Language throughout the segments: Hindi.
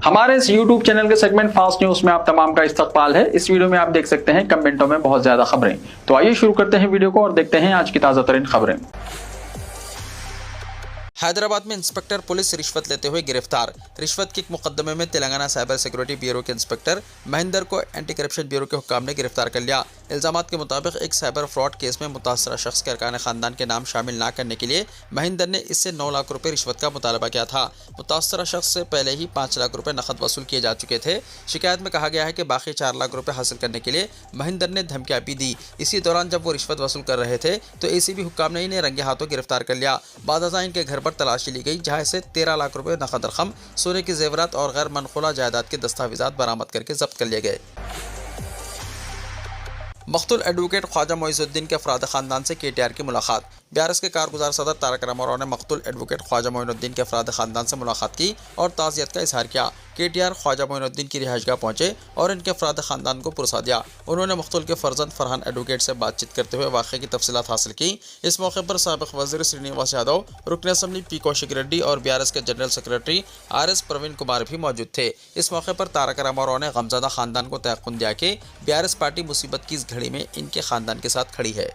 हमारे इस YouTube चैनल के सेगमेंट फास्ट न्यूज में आप तमाम का इस्तकबाल है। इस वीडियो में आप देख सकते हैं कमेंटों में बहुत ज्यादा खबरें। तो आइए शुरू करते हैं वीडियो को और देखते हैं आज की ताजा तरीन खबरें। हैदराबाद में इंस्पेक्टर पुलिस रिश्वत लेते हुए गिरफ्तार। रिश्वत के एक मुकदमे में तेलंगाना साइबर सिक्योरिटी ब्यूरो के इंस्पेक्टर महेंद्र को एंटी करप्शन ब्यूरो के हुक्काम ने गिरफ्तार कर लिया। इल्जामात के मुताबिक एक साइबर फ्रॉड केस में मुतासरा शख्स के अरकान खानदान के नाम शामिल न करने के लिए महेंद्र ने इससे 9 लाख रुपए रिश्वत का मुतालबा किया था। मुतासरा शख्स से पहले ही 5 लाख रुपए नकद वसूल किए जा चुके थे। शिकायत में कहा गया है कि बाकी 4 लाख रुपए हासिल करने के लिए महेंद्र ने धमकियां भी दी। इसी दौरान जब वो रिश्वत वसूल कर रहे थे तो एसीबी हुक्काम ने इन्हें रंगे हाथों गिरफ्तार कर लिया। बाद इनके घर पर तलाशी ली गई, जहां से 13 लाख रुपए नकद रकम, सोने की जेवरात और गैर मनखुला जायदाद के दस्तावेजात बरामद करके जब्त कर लिए गए। मकतूल एडवोकेट ख्वाजा मोइनुद्दीन के अफराद खानदान से केटीआर की मुलाकात। BRS के कारगुजार सदर तारक रामाराव ने मकतूल एडवोकेट ख्वाजा मोइनुद्दीन के अफराद खानदान से मुलाकात की और ताज़ियत का इजहार किया। केटीआर ख्वाजा मोइनुद्दीन की रिहाइशगाह पहुंचे और इनके अफराद खानदान को पुरसा दिया। उन्होंने मकतूल के फर्जंद फरहान एडवोकेट से बातचीत करते हुए वाक़े की तफसीलात हासिल की। इस मौके पर साबिक़ वज़ीर श्रीनिवास यादव, रुकन असम्बली पी कौशिक रेड्डी और BRS के general secretary RS Praveen Kumar भी मौजूद थे। इस मौके पर तारक रामाराव ने गमज़दा खानदान को तयक़ुन दिया कि BRS पार्टी मुसीबत की इस घड़ी में इनके खानदान के साथ खड़ी है।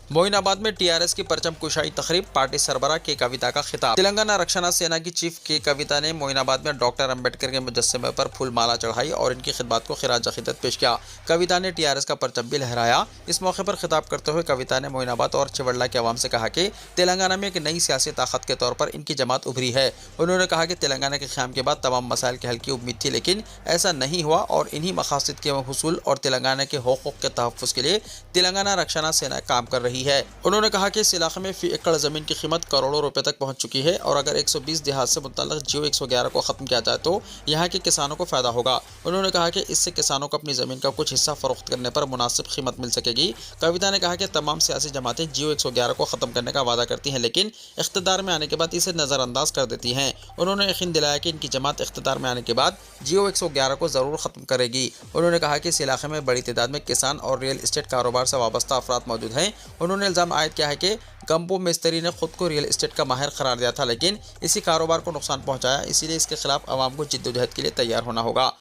मोइनाबाद में TRS की परचम कुशाई तकरीब, पार्टी सरबराह के कविता का खिताब। तेलंगाना रक्षणा सेना की चीफ के कविता ने मोइनाबाद में डॉक्टर अंबेडकर के मुजस्समे पर फूल माला चढ़ाई और इनकी खिदमत को खिराज अकीदत पेश किया। कविता ने TRS का परचम भी लहराया। इस मौके पर खिताब करते हुए कविता ने मोइनाबाद और चिवड़ला के अवाम से कहा कि तेलंगाना में एक नई सियासी ताकत के तौर पर इनकी जमात उभरी है। उन्होंने कहा कि तेलंगाना के क़याम के बाद तमाम मसाइल के हल की उम्मीद थी, लेकिन ऐसा नहीं हुआ और इन्हीं मकासद के हुसूल और तेलंगाना के हुकूक के तहफ़्फ़ुज़ के लिए तेलंगाना रक्षणा सेना काम कर रही है। उन्होंने कहा कि इस इलाके में फी एकड़ ज़मीन की कीमत करोड़ों रुपए तक पहुंच चुकी है और अगर 120 देहात से मुतल्लक़ जियो 111 को ख़त्म किया जाए तो यहाँ के किसानों को फ़ायदा होगा। उन्होंने कहा कि इससे किसानों को अपनी ज़मीन का कुछ हिस्सा फ़रोख्त करने पर मुनासिब कीमत मिल सकेगी। कविता ने कहा कि तमाम सियासी जमातें जियो 111 को ख़त्म करने का वादा करती हैं, लेकिन इख्तिदार में आने के बाद इसे नज़रअंदाज कर देती हैं। उन्होंने यकीन दिलाया कि इनकी जमात इख्तिदार में आने के बाद जियो 111 को ज़रूर ख़त्म करेगी। उन्होंने कहा कि इस इलाके में बड़ी तादाद में किसान और रियल इस्टेट कारोबार से वाबस्ता अफराद मौजूद हैं। उन्होंने इल्ज़ाम आयद किया है कि गंबो मिस्त्री ने खुद को रियल इस्टेट का माहिर करार दिया था, लेकिन इसी कारोबार को नुकसान पहुंचाया। इसीलिए इसके खिलाफ आवाम को जिद्दोजहद के लिए तैयार होना होगा।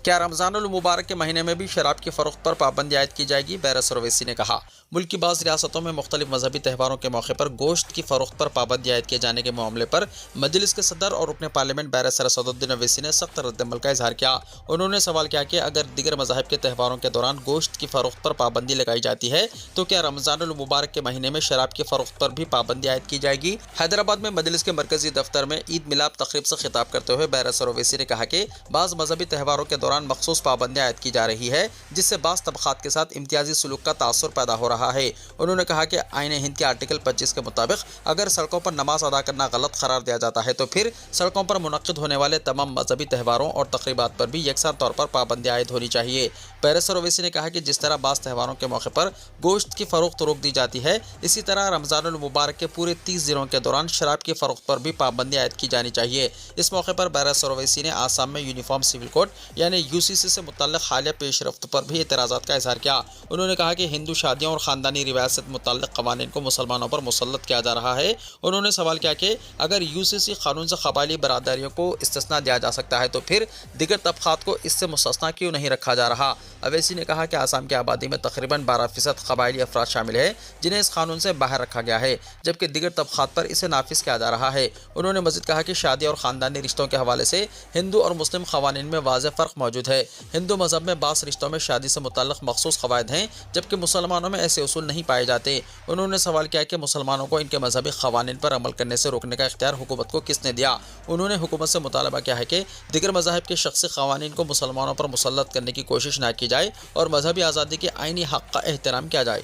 क्या रमज़ानुल मुबारक के महीने में भी शराब की फ़रोख्त पर पाबंदी आयद की जाएगी? बैरस ओवैसी ने कहा। मुल्क की बाज़ रियासतों में मुख्तलिफ मजहबी त्यौहारों के मौके पर गोश्त की फ़रोख्त पर पाबंदी आयद किए जाने के मामले पर मजलिस के सदर और रुकन पार्लियामेंट बैरस असदुद्दीन ओवैसी ने सख्त रद्दअमल का इजहार किया। उन्होंने सवाल किया कि अगर दीगर मज़ाहिब के त्यौहारों के दौरान गोश्त की फ़रोख्त पर पाबंदी लगाई जाती है तो क्या रमज़ानुल मुबारक के महीने में शराब की फ़रोख्त पर भी पाबंदी आयद की जाएगी? हैदराबाद में मजलिस के मरकजी दफ्तर में ईद मिलाद तकरीब से खिताब करते हुए बैरस ओवैसी ने कहा कि बाज़ मजहबी त्यौहारों के दौरान मखसूस पाबंदी आयद की जा रही है, जिससे बाज़ तबक़ात के साथ इम्तियाजी सलूक का तासुर पैदा हो रहा है। उन्होंने कहा कि आईन हिंद के आर्टिकल 25 के मुताबिक अगर सड़कों पर नमाज अदा करना गलत करार दिया जाता है तो फिर सड़कों पर मुनक्किद होने वाले तमाम मजहबी त्यौहारों और तकरीबात पर भी यकसा तौर पर पाबंदी आयद होनी चाहिए। बैरस ओवैसी ने कहा कि जिस तरह बाज़ त्यौहारों के मौके पर गोश्त की फ़रोख्त रोक दी जाती है, इसी तरह रमज़ानुल मुबारक के पूरे 30 दिनों के दौरान शराब की फ़रोख्त पर भी पाबंदी आयद की जानी चाहिए। इस मौके पर बैरस ओवैसी ने आसाम में यूनिफॉर्म सिविल कोड यानी UCC से मुतल्लिक़ हालिया पेशरफ्त पर भी एतराज़ात का इजहार किया। उन्होंने कहा कि हिंदू शादियों और ख़ानदानी रिवायत से मुतल्लिक़ क़वानीन को मुसलमानों पर मुसल्लत किया जा रहा है। उन्होंने सवाल किया कि अगर UCC कानून से क़बायली बरादरियों को इस्तिस्ना दिया जा सकता है तो फिर दीगर तबक़ात को इससे मुस्तस्ना क्यों नहीं रखा जा रहा? अवैसी ने कहा कि आसाम की आबादी में तकरीबन 12% क़बायली अफराद शामिल है जिन्हें इस कानून से बाहर रखा गया है, जबकि दीगर तबक़ात पर इसे नाफिज किया जा रहा है। उन्होंने मज़ीद कहा कि शादी और ख़ानदानी रिश्तों के हवाले से हिंदू और मुस्लिम क़वानीन में वाज़ेह फ़र्क मौजूद है। हिंदू मज़हब में बास रिश्तों में शादी से मुतल्लिक़ मखसूस क़वायद हैं, जबकि मुसलमानों में ऐसे उसूल नहीं पाए जाते। उन्होंने सवाल किया कि मुसलमानों को इनके मजहबी क़वानीन पर अमल करने से रोकने का इख्तियार हुकूमत को किसने दिया? उन्होंने हुकूमत से मुतालबा किया है कि दीगर मज़ाहिब के शख्सी क़वानीन को मुसलमानों पर मुसल्लत करने की कोशिश न की जाए और मजहबी आज़ादी के आईनी हक़ का एहतराम किया जाए।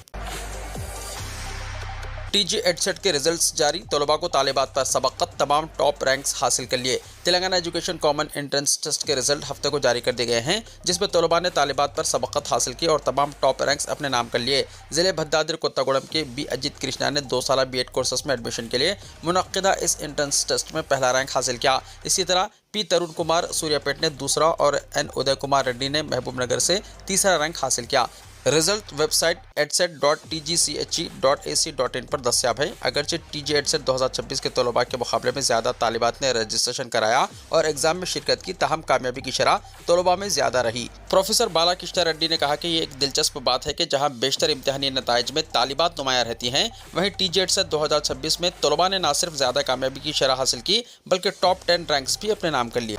TG एडसेट के रिजल्ट्स जारी, तलबा को तालिबात पर सबक़त, तमाम टॉप रैंक्स हासिल कर लिए। Telangana education common entrance test के रिजल्ट हफ्ते को जारी कर दिए गए हैं, जिसमें तलबा ने तालिबात पर सबक़त हासिल की और तमाम टॉप रैंक्स अपने नाम कर लिए। ज़िले भद्दादिर कोत्तागुड़म के B अजित कृष्णा ने 2 साला B.Ed कोर्सेस में एडमिशन के लिए मुनक्किदा इस एंट्रेंस टेस्ट में पहला रैंक हासिल किया। इसी तरह P तरुण कुमार सूर्यापेट ने दूसरा और N उदय कुमार रेड्डी ने महबूब नगर से तीसरा रैंक हासिल किया। रिजल्ट वेबसाइट edset.tgche.ac.in पर दस्याब है। अगरचे TG EdSET 2026 के तलबा के मुकाबले में ज़्यादा तालिबात ने रजिस्ट्रेशन कराया और एग्जाम में शिरकत की, ताहम कामयाबी की शरह तलबा में ज़्यादा रही। प्रोफेसर बाला कृष्णा रेड्डी ने कहा कि ये एक दिलचस्प बात है कि जहाँ बेशतर इम्तहानी नताइज में तालिबात नुमाया रहती हैं, वहीं TG EdSET 2026 में तलबा ने न सिर्फ ज़्यादा कामयाबी की शरह हासिल की बल्कि टॉप 10 रैंक्स भी अपने नाम कर लिए।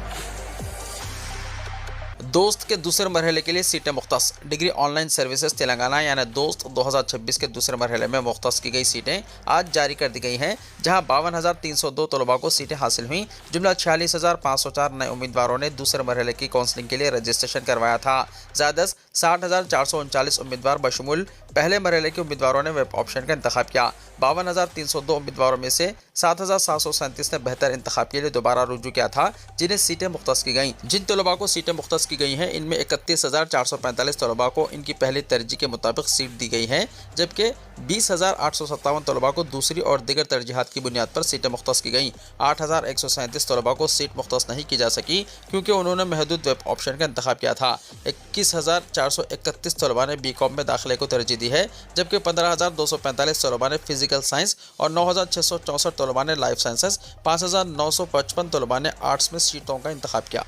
दोस्त के दूसरे मरहले के लिए सीटें मुख्तस। डिग्री ऑनलाइन सर्विसेज तेलंगाना यानी दोस्त 2026 के दूसरे मरहले में मुख्तस की गई सीटें आज जारी कर दी गई हैं, जहां 52,302 तलबा को सीटें हासिल हुई। जुमला 46,504 नए उम्मीदवारों ने दूसरे मरहले की काउंसलिंग के लिए रजिस्ट्रेशन करवाया था। ज़्यादा 60,439 उम्मीदवार बशमूल पहले मरहले के उम्मीदवारों ने वेब ऑप्शन का इंतखाब किया। 52,302 उम्मीदवारों में से 7,737 ने बेहतर इंतखाब के लिए दोबारा रुजू किया था, जिन्हें सीटें मुख्तस की गईं। जिन तलबा को सीटें मुख्तस की गई हैं, इनमें 31,445 तलबा को इनकी पहली तरजीह के मुताबिक सीट दी गई हैं, जबकि 20,857 तलबा को दूसरी और दीगर तरजीहात की बुनियाद पर सीटें मुख्तस की गईं। 8,137 तलबा को सीट मुख्तस नहीं की जा सकी क्योंकि उन्होंने महदूद वेब ऑप्शन का इंतखाब किया था। 21,431 तलबा ने BCom में दाखिले को तरजीह दी है, जबकि 15,245 तलबा ने फिजिकल साइंस और 9,664 तलबा ने लाइफ साइंसेज, 5,955 तलबा ने आर्ट्स में सीटों का इंतखाब किया।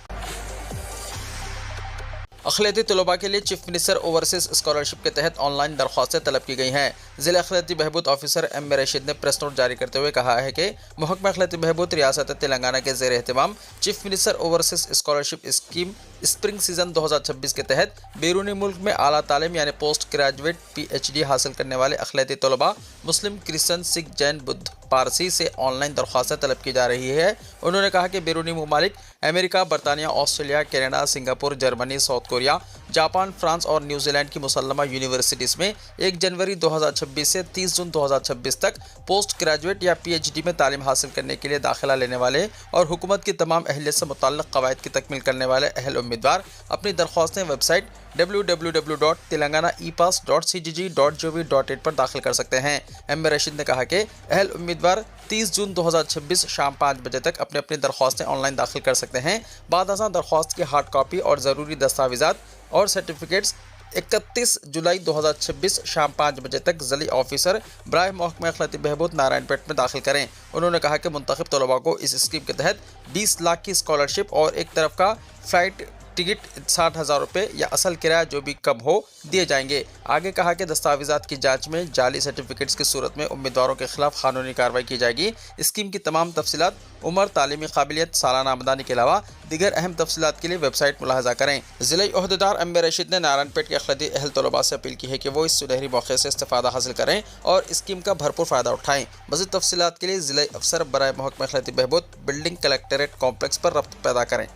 अखिलती तलबा के लिए चीफ मिनिस्टर ओवरसीज स्कॉलरशिप के तहत ऑनलाइन दरख्वास्तें तलब की गई हैं। ज़िला अखिलती बहबूद ऑफिसर M रशीद ने प्रेस नोट जारी करते हुए कहा है कि महकमा अखिलती बहबूद रियासत तेलंगाना के ज़ेर एहतमाम chief minister overseas scholarship scheme spring season 2026 के तहत बैरूनी मुल्क में आला तालीम यानी पोस्ट ग्रेजुएट PhD हासिल करने वाले अखिलती तलबा मुस्लिम, क्रिश्चन, सिख, जैन, बुद्ध, पारसी से ऑनलाइन दरख्वास्तें तलब की जा रही है। उन्होंने कहा कि बैरूनी ममालिक अमेरिका, बरतानिया, Australia, Canada, Singapore, Germany, south Korea, Japan, France और न्यूजीलैंड की मुसल्लमा यूनिवर्सिटीज़ में 1 जनवरी 2026 से 30 जून 2026 तक पोस्ट ग्रेजुएट या PhD में तालीम हासिल करने के लिए दाखिला लेने वाले और हुकूमत की तमाम अहलियत से मुताल्लिक़ कवायद की तकमील करने वाले अहल उम्मीदवार अपनी दरख्वास्तें वेबसाइट www.telanganaepass.cgg.gov.in पर दाखिल कर सकते हैं। M रशीद ने कहा कि अहल उम्मीदवार 30 जून 2026 शाम 5 बजे तक अपनी अपनी दरख्वास्तें ऑनलाइन दाखिल कर सकते हैं। बाद अज़ां दरख्वास्त की हार्ड कॉपी और ज़रूरी दस्तावेज़ात और सर्टिफिकेट्स 31 जुलाई 2026 शाम 5 बजे तक ज़िली ऑफिसर बराए महकमा अखिलती बहबूद नारायणपेट में दाखिल करें। उन्होंने कहा कि मुंतखब तलबा को इस स्कीम के तहत 20 लाख की स्कॉलरशिप और एक तरफ का फ्लाइट टिकट 60,000 रुपये या असल किराया जो भी कम हो दिए जाएंगे। आगे कहा कि दस्तावेज़ात की जांच में जाली सर्टिफिकेट्स की सूरत में उम्मीदवारों के खिलाफ कानूनी कार्रवाई की जाएगी। स्कीम की तमाम तफसीलात, उम्र, तालीमी काबिलियत, सालाना आमदनी के अलावा दीगर अहम तफसीलात के लिए वेबसाइट मुलाहजा करें। ज़िला ओहदेदार M रशीद ने नारायणपेट के अखिलती अहल तलबा से अपील की है कि वो इस सुनहरी मौके से इस्तेफादा हासिल करें और स्कीम का भरपूर फ़ायदा उठाएँ। मज़ीद तफसीलात के लिए ज़िला अफसर बराए महकमा अखिलती बहबूद, बिल्डिंग कलेक्ट्रेट कॉम्प्लेक्स पर रब्त पैदा करें।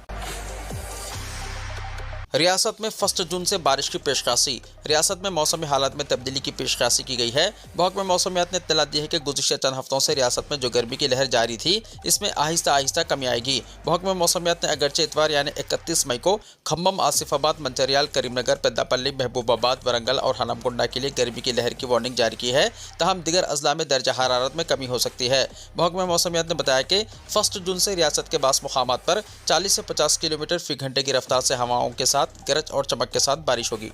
रियासत में 1 जून से बारिश की पेशकाशी। रियासत में मौसमी हालात में तब्दीली की पेशकाशी की गई है। महकमा मौसमियात ने इत्तला दी है कि गुज़िश्ता चंद हफ्तों से रियासत में जो गर्मी की लहर जारी थी, इसमें आहिस्ता आहिस्ता कमी आएगी। महकमा मौसमियात ने अगरचे इतवार यानी 31 मई को खम्मम, आसिफाबाद, मंचरियाल, करीमनगर, पेद्दापल्ली, महबूबाबाद, वरंगल और हनमकुंडा के लिए गर्मी की लहर की वार्निंग जारी की है। तहम दीगर अजला में दर्जा हरारत में कमी हो सकती है। महकमा मौसमियात ने बताया कि 1 जून से रियासत के बास मुकामात पर 40 से 50 किलोमीटर फ़ी घंटे की रफ्तार से हवाओं के साथ गरज और चमक के साथ बारिश होगी।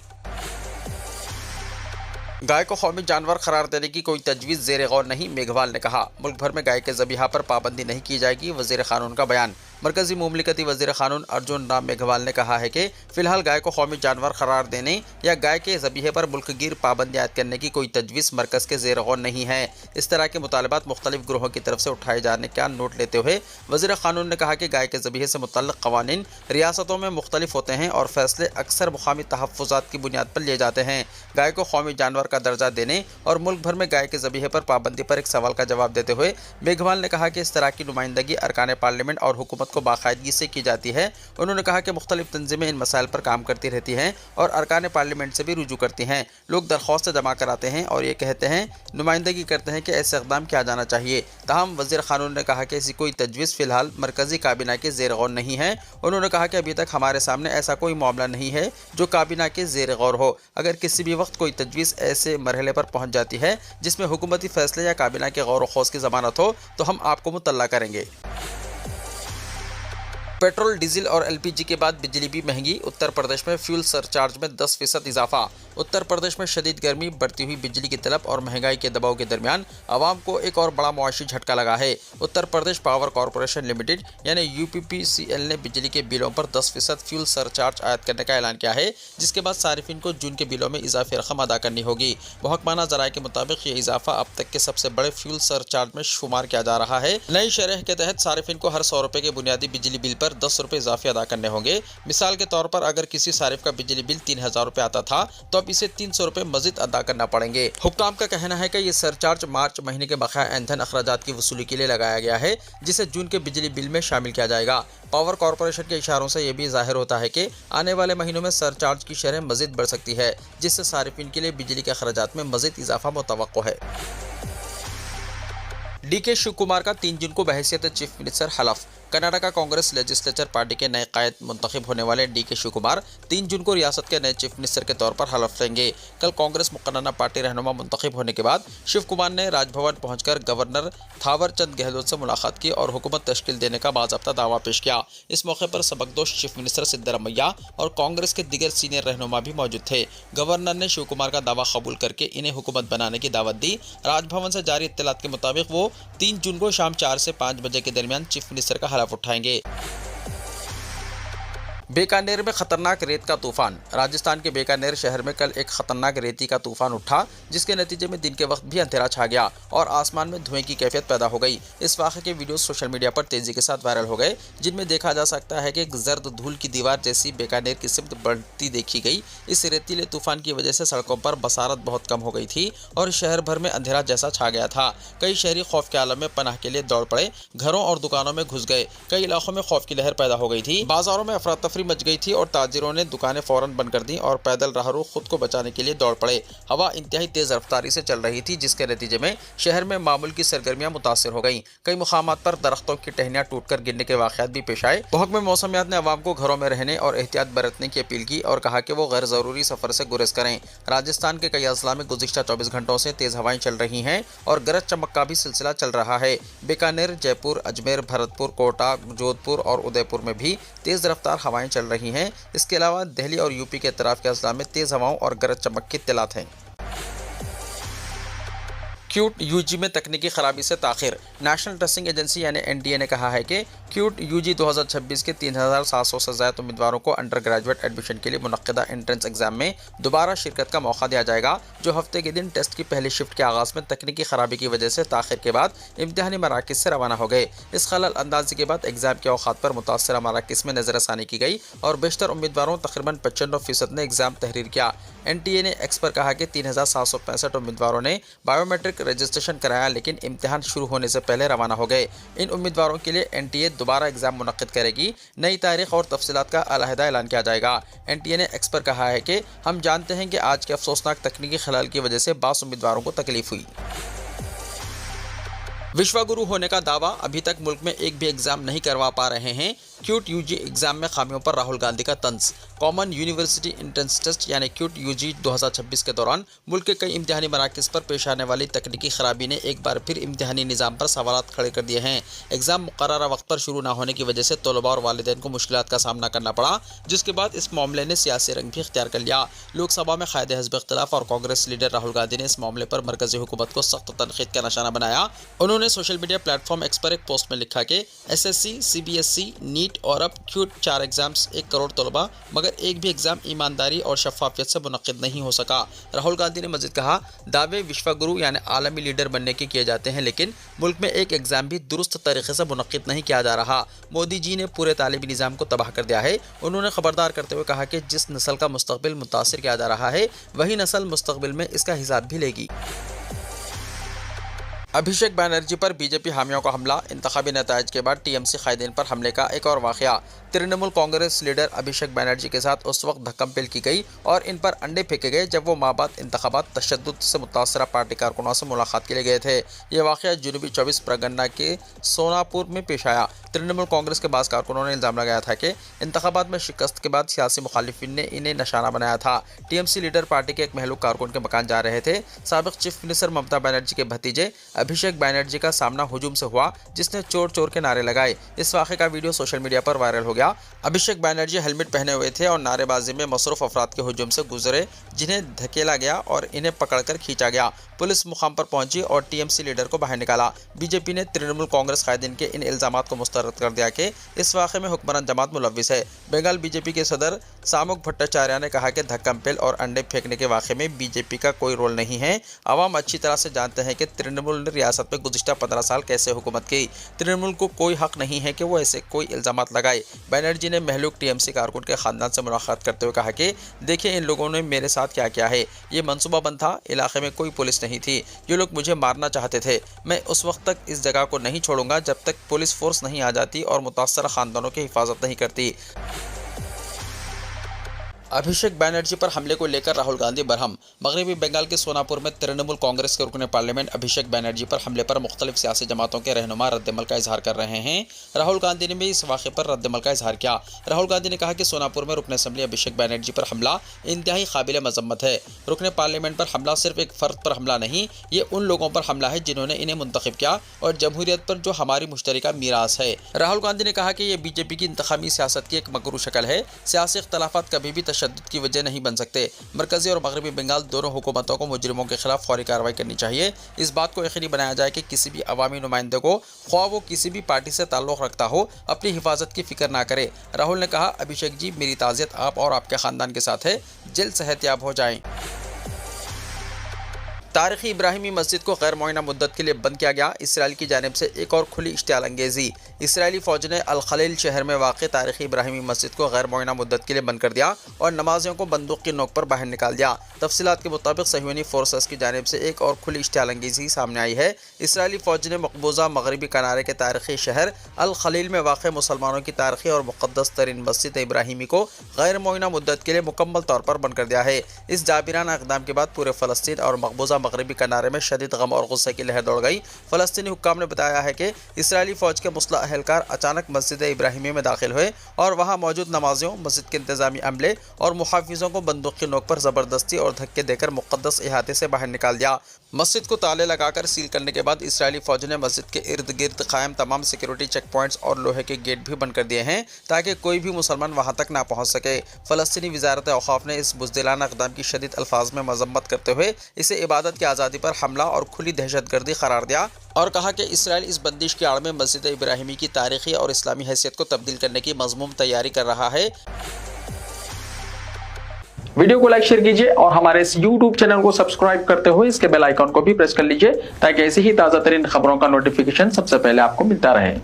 गाय को कौमी जानवर करार देने की कोई तजवीज़ ज़ेर गौर नहीं, मेघवाल ने कहा। मुल्क भर में गाय के ज़बीहा पर पाबंदी नहीं की जाएगी, वज़ीर क़ानून का बयान। मरकज़ी मुमलिकती वज़ीर क़ानून अर्जुन राम मेघवाल ने कहा है कि फ़िलहाल गाय को कौमी जानवर करार देने या गाय के ज़बीहे पर मुल्क गिर पाबंदी आयद करने की कोई तजवीज़ मरकज़ के ज़ेर गौर नहीं है। इस तरह के मुतालबात मुख्तलिफ ग्रोहों की तरफ से उठाए जाने का नोट लेते हुए वज़ीर क़ानून ने कहा कि गाय के ज़बीहे से मुतल्लिक़ क़वानीन रियासतों में मुख्तलिफ होते हैं और फ़ैसले अक्सर मुक़ामी तहफ़्फ़ुज़ात की बुनियाद पर लिए जाते हैं। गाय को कौमी जानवर का दर्जा देने और मुल्क भर में गाय के ज़बीहे पर पाबंदी पर एक सवाल का जवाब देते हुए मेघवाल ने कहा कि इस तरह की नुमाइंदगी अरकान पार्लियामेंट और हुकूमत को बाकायदगी से की जाती है। उन्होंने कहा कि मुख्तलिफ तंजीमें इन मसाइल पर काम करती रहती हैं और अरकान पार्लियामेंट से भी रुजू करती हैं। लोग दरख्वास्त जमा कराते हैं और ये कहते हैं, नुमाइंदगी करते हैं कि ऐसे इक़दाम किया जाना चाहिए। ताहम वज़ीर क़ानून ने कहा कि ऐसी कोई तजवीज़ फ़िलहाल मरकज़ी काबीना के ज़ेर गौर नहीं है। उन्होंने कहा कि अभी तक हमारे सामने ऐसा कोई मामला नहीं है जो काबीना के ज़ेर गौर हो। अगर किसी भी वक्त कोई तजवीज़ ऐसे मरहले पर पहुँच जाती है जिसमें हुकूमती फ़ैसले या काबीना के गौर व खौस की ज़मानत हो तो हम आपको मुतल्ला करेंगे। पेट्रोल, डीजल और एलपीजी के बाद बिजली भी महंगी। उत्तर प्रदेश में फ्यूल सरचार्ज में 10% इजाफा। उत्तर प्रदेश में शदीद गर्मी, बढ़ती हुई बिजली की तलब और महंगाई के दबाव के दरमियान आवाम को एक और बड़ा मुआशी झटका लगा है। Uttar Pradesh power corporation limited यानी यूपीपीसीएल ने बिजली के बिलों पर 10% फ्यूल सरचार्ज आयद करने का ऐलान किया है, जिसके बाद सारिफिन को जून के बिलों में इजाफी रकम अदा करनी होगी। महकमाना ज़राए के मुताबिक ये इजाफा अब तक के सबसे बड़े फ्यूल सरचार्ज में शुमार किया जा रहा है। नई शरह के तहत सारिफिन को हर 100 रुपए के बुनियादी बिजली बिल पर 10 रुपए इजाफी अदा करने होंगे। मिसाल के तौर पर अगर किसी सारिफ का बिजली बिल 3000 रुपए आता था तो अब इसे 300 रुपए मजीद अदा करना पड़ेंगे। हुक्काम का कहना है कि ये सरचार्ज मार्च महीने के बकाया ईंधन अखराजात की वसूली के लिए लगाया गया है, जिसे जून के बिजली बिल में शामिल किया जाएगा। पावर कॉरपोरेशन के इशारों से यह भी जाहिर होता है कि आने वाले महीनों में सरचार्ज की शरह मजीद बढ़ सकती है, जिससे सारिफिन के लिए बिजली के अखराजात में मजीद इजाफा मुतवक्को है। डीके शिव कुमार का 3 जून को बहैसियत चीफ मिनिस्टर हलफ। कर्नाटका कांग्रेस लेजिस्लेचर पार्टी के नए कायद मुंतखब होने वाले डीके शिव कुमार 3 जून को रियासत के नए चीफ मिनिस्टर के तौर पर हलफ लेंगे। कल कांग्रेस मुकर्ररा पार्टी रहनुमा मुंतखब होने के बाद शिव कुमार ने राजभवन पहुंचकर गवर्नर थावर चंद गहलोत से मुलाकात की और हुकूमत तश्कील देने का बाज़ाब्ता दावा पेश किया। इस मौके पर सबकदोश चीफ मिनिस्टर सिद्धरमैया और कांग्रेस के दीगर सीनियर रहनुमा भी मौजूद थे। गवर्नर ने शिव कुमार का दावा कबूल करके इन्हें हुकूमत बनाने की दावत दी। राजभवन से जारी इत्तलात के मुताबिक वो 3 जून को शाम 4 से 5 बजे के दरमियान चीफ मिनिस्टर का हलफ उठाएंगे। बीकानेर में खतरनाक रेत का तूफान। राजस्थान के बीकानेर शहर में कल एक खतरनाक रेती का तूफान उठा, जिसके नतीजे में दिन के वक्त भी अंधेरा छा गया और आसमान में धुएं की कैफियत पैदा हो गई। इस वाक़े के वीडियो सोशल मीडिया पर तेजी के साथ वायरल हो गए, जिनमें देखा जा सकता है कि एक जर्द धूल की दीवार जैसी बीकानेर की सिमत बढ़ती देखी गई। इस रेतीले तूफान की वजह से सड़कों पर बसारत बहुत कम हो गई थी और शहर भर में अंधेरा जैसा छा गया था। कई शहरी खौफ के आलम में पनाह के लिए दौड़ पड़े, घरों और दुकानों में घुस गए। कई इलाकों में खौफ की लहर पैदा हो गई थी। बाजारों में अफरा तफरी मच गई थी और ताजिरों ने दुकानें फौरन बंद कर दी और पैदल राहरू खुद को बचाने के लिए दौड़ पड़े। हवा इंतहाई तेज रफ्तारी से चल रही थी, जिसके नतीजे में शहर में मामूल की सरगर्मियां मुतासिर हो गईं। कई मुकामात पर दरख्तों की टहनियां टूटकर गिरने के वाक़यात भी पेश आए। महकमे मौसमियात ने अवाम को घरों में रहने और एहतियात बरतने की अपील की और कहा कि वो गैर ज़रूरी सफर से गुरेज करें। राजस्थान के कई अजला में गुज़िश्ता 24 घंटों से तेज हवाएं चल रही हैं और गरज चमक का भी सिलसिला चल रहा है। बीकानेर, जयपुर, अजमेर, भरतपुर, कोटा, जोधपुर और उदयपुर में भी तेज रफ्तार हवाएं चल रही हैं। इसके अलावा दिल्ली और यूपी के इतराफ़ के अजला में तेज़ हवाओं और गरज चमक की इत्तलात हैं। क्यूट यूजी में तकनीकी खराबी से ताख़िर। नेशनल टेस्टिंग एजेंसी यानी एनटीए ने कहा है कि क्यूट यूजी 2026 के 3700 से ज़्यादा उम्मीदवारों को अंडर ग्रेजुएट एडमिशन के लिए मुनक्किदा एंट्रेंस एग्जाम में दोबारा शिरकत का मौका दिया जाएगा, जो हफ्ते के दिन टेस्ट की पहली शिफ्ट के आगाज़ में तकनीकी खराबी की वजह से ताख़िर के बाद इम्तिहानी मराकिज़ से रवाना हो गए। इस खलल अंदाजी के बाद एग्जाम के औकात पर मुतासरा मराकिज़ में नज़रसानी की गई और बेशतर उम्मीदवारों तकरीबन 95% ने एग्जाम तहरीर किया। एनटीए ने एक्स पर कहा कि 3765 उम्मीदवारों ने बायोमेट्रिक रजिस्ट्रेशन कराया, लेकिन इम्तिहान शुरू होने से पहले रवाना हो गए। इन उम्मीदवारों के लिए एनटीए दोबारा एग्जाम मुनक्किद करेगी। नई तारीख और तफसीलात का अलहदा ऐलान किया जाएगा। एनटीए ने एक्स पर कहा है कि हम जानते हैं कि आज के अफसोसनाक तकनीकी खलल की वजह से बास उम्मीदवारों को तकलीफ हुई। विश्वगुरु होने का दावा, अभी तक मुल्क में एक भी एग्जाम नहीं करवा पा रहे हैं। क्यूट यूजी एग्जाम में खामियों पर राहुल गांधी का तंज। कॉमन यूनिवर्सिटी एंट्रेंस टेस्ट यानी क्यूट यूजी 2026 के दौरान मुल्क के कई इम्तिहानी मराकिज़ पर पेश आने वाली तकनीकी खराबी ने एक बार फिर इम्तिहानी निज़ाम पर सवालात खड़े कर दिए हैं। एग्जाम मुकर्ररा वक्त पर शुरू न होने की वजह से तलबा और वालिदैन को मुश्किलात का सामना करना पड़ा, जिसके बाद इस मामले ने सियासी रंग भी इख्तियार कर लिया। लोकसभा में कायदे हिज़्ब इख्तिलाफ और कांग्रेस लीडर राहुल गांधी ने इस मामले पर मरकज़ी हुकूमत को सख्त तनकीद का निशाना बनाया। उन्होंने सोशल मीडिया प्लेटफॉर्म एक्स पर एक पोस्ट में लिखा कि एसएससी, सीबीएसई, नीट और अब क्यूट 4 एग्जाम्स 1 करोड़ तलबा, मगर एक भी एग्जाम ईमानदारी और शफाफियत से मुनक्किद नहीं हो सका। राहुल गांधी ने मज़ीद कहा, दावे विश्वगुरु यानी आलमी लीडर बनने के किए जाते हैं, लेकिन मुल्क में एक एग्जाम भी दुरुस्त तरीके से मुनक्किद नहीं किया जा रहा। मोदी जी ने पूरे तालीमी निज़ाम को तबाह कर दिया है। उन्होंने खबरदार करते हुए कहा कि जिस नस्ल का मुस्तकबिल मुतासिर किया जा रहा है, वही नस्ल मुस्तकबिल में इसका हिसाब भी लेगी। अभिषेक बैनर्जी पर बीजेपी हामियों का हमला। इंतखाबी नतायज के बाद टीएमसी कायदीन पर हमले का एक और वाक़या। तृणमूल कांग्रेस लीडर अभिषेक बैनर्जी के साथ उस वक्त धक्कम-पेल की गई और इन पर अंडे फेंके गए जब वो माबाद इंतखाबात तशद्दुद से मुतासरा पार्टी कारकुनों से मुलाकात के लिए गए थे। ये वाक़या जनूबी 24 परगना के सोनापुर में पेश आया। तृणमूल कांग्रेस के बाज़ कारकुनों ने इल्ज़ाम लगाया था कि इंतखाबात में शिकस्त के बाद सियासी मुखालिफिन ने इन्हें निशाना बनाया था। टीएमसी लीडर पार्टी के एक महलूक कारकुन के मकान जा रहे थे। साबिक़ चीफ मिनिस्टर ममता बनर्जी के भतीजे अभिषेक बैनर्जी का सामना हुजूम से हुआ, जिसने चोर चोर के नारे लगाए। इस वाक़े का वीडियो सोशल मीडिया पर वायरल हो गया। अभिषेक बैनर्जी हेलमेट पहने हुए थे और नारेबाजी में मसरूफ अफराद के हुजूम से गुजरे, जिन्हें धकेला गया और इन्हें पकड़कर खींचा गया। पुलिस मुकाम पर पहुंची और टीएमसी लीडर को बाहर निकाला। बीजेपी ने तृणमूल कांग्रेस कायदीन के इन इल्जामात को मुस्तरद कर दिया कि इस वाक़े में हुक्मरान जमात मुलव्विस है। बंगाल बीजेपी के सदर सामुक भट्टाचार्य ने कहा कि धक्कम-पेल और अंडे फेंकने के वाक़े में बीजेपी का कोई रोल नहीं है। अवाम अच्छी तरह से जानते हैं कि तृणमूल ने रियासत में गुज़िश्ता 15 साल कैसे हुकूमत की। तृणमूल को कोई हक नहीं है कि वो ऐसे कोई इल्जामात लगाए। बैनर्जी ने महलूक टीएमसी कारकुन के खानदान से मुलाकात करते हुए कहा कि देखिए, इन लोगों ने मेरे साथ क्या किया है। ये मनसूबाबंद था। इलाके में कोई पुलिस नहीं थी। ये लोग मुझे मारना चाहते थे। मैं उस वक्त तक इस जगह को नहीं छोड़ूंगा जब तक पुलिस फोर्स नहीं आ जाती और मुतासर खानदानों की हिफाजत नहीं करती। अभिषेक बैनर्जी पर हमले को लेकर राहुल गांधी बरहम। मगरबी बंगाल के सोनापुर में तृणमूल कांग्रेस के रुकने पार्लियामेंट अभिषेक बैनर्जी पर हमले पर मुख्तलिफ सियासी जमातों के रहनुमा रद्दमल का इजहार कर रहे हैं। राहुल गांधी ने भी इस वाक़े पर रद्दमल का इजहार किया। राहुल गांधी ने कहा कि सोनापुर में रुकने असम्बली अभिषेक बैनर्जी पर हमला इंतहाई काबिल मजम्मत है। रुकने पार्लियामेंट पर हमला सिर्फ एक फ़र्द पर हमला नहीं, ये उन लोगों पर हमला है जिन्होंने इन्हें मुंतखब किया और जमहूरियत पर जो हमारी मुश्तरका मीरास है। राहुल गांधी ने कहा कि यह बीजेपी की इंतखामी सियासत की एक मकरू शक्ल है। सियासी इख्तलाफात कभी भी तशद्दुद की वजह नहीं बन सकते। मरकजी और मगरबी बंगाल दोनों हुकूमतों को मुजरिमों के खिलाफ फौरी कार्रवाई करनी चाहिए। इस बात को यकीनी बनाया जाए कि किसी भी अवामी नुमाइंदे को, ख्वाह वो किसी भी पार्टी से ताल्लुक़ रखता हो, अपनी हिफाजत की फिक्र ना करे। राहुल ने कहा, अभिषेक जी, मेरी ताज़ियत आप और आपके ख़ानदान के साथ है। जल्द सेहतयाब हो जाएं। तारीख़ी इब्राहिमी मस्जिद को गैर मुअय्यना मुद्दत के लिए बंद किया गया। इसराइल की जानिब से एक और खुली इश्तियाल अंगेज़ी। इसराइली फ़ौज ने अल खलील शहर में वाक़ तारीख़ी इब्राहिमी मस्जिद को गैर मुअय्यना मुद्दत के लिए बंद कर दिया और नमाजियों को बंदूक की नोक पर बाहर निकाल दिया। तफसीलात के मुताबिक सहयूनी फोर्सेस की जानिब से एक और खुली इश्तियाल अंगेज़ी सामने आई है। इसराइली फ़ौज ने मकबूजा मगरबी किनारे के तारीख़ी शहर अल खलील में वाक़ मुसलमानों की तारीख़ी और मुक़द्दस तरीन मस्जिद इब्राहिमी को गैर मुअय्यना मुद्दत के लिए मुकम्मल तौर पर बंद कर दिया है। इस जाबिराना इक़दाम के बाद पूरे फ़लस्तीन और मकबूजा मगरबी किनारे में शदीद गम और गुस्से की लहर दौड़ गई। फ़लस्तीनी हुक्काम ने बताया है कि इसराइली फ़ौज के मुस्लह अहलकार अचानक मस्जिद इब्राहिमी में दाखिल हुए और वहां मौजूद नमाजियों, मस्जिद के इंतजामी अमले और मुहाफिजों को बंदूक की नोक पर ज़बरदस्ती और धक्के देकर मुक़द्दस इहाते से बाहर निकाल दिया। मस्जिद को ताले लगाकर सील करने के बाद इसराइली फ़ौज ने मस्जिद के इर्द गिर्द कायम तमाम सिक्योरिटी चेक पॉइंट्स और लोहे के गेट भी बंद कर दिए हैं ताकि कोई भी मुसलमान वहां तक ना पहुंच सके। फ़लस्तीनी वज़ारत औक़ाफ़ ने इस बुज़दिलाना इक़दाम की शदीद अल्फाज में मज़म्मत करते हुए इसे इबादत की आज़ादी पर हमला और खुली दहशतगर्दी करार दिया और कहा कि इसराइल इस बंदिश की आड़ में मस्जिद इब्राहिमी की तारीख़ी और इस्लामी हैसियत को तब्दील करने की मज़मूम तैयारी कर रहा है। वीडियो को लाइक शेयर कीजिए और हमारे इस YouTube चैनल को सब्सक्राइब करते हुए इसके बेल आइकन को भी प्रेस कर लीजिए ताकि ऐसी ही ताज़ा तरीन खबरों का नोटिफिकेशन सबसे पहले आपको मिलता रहे।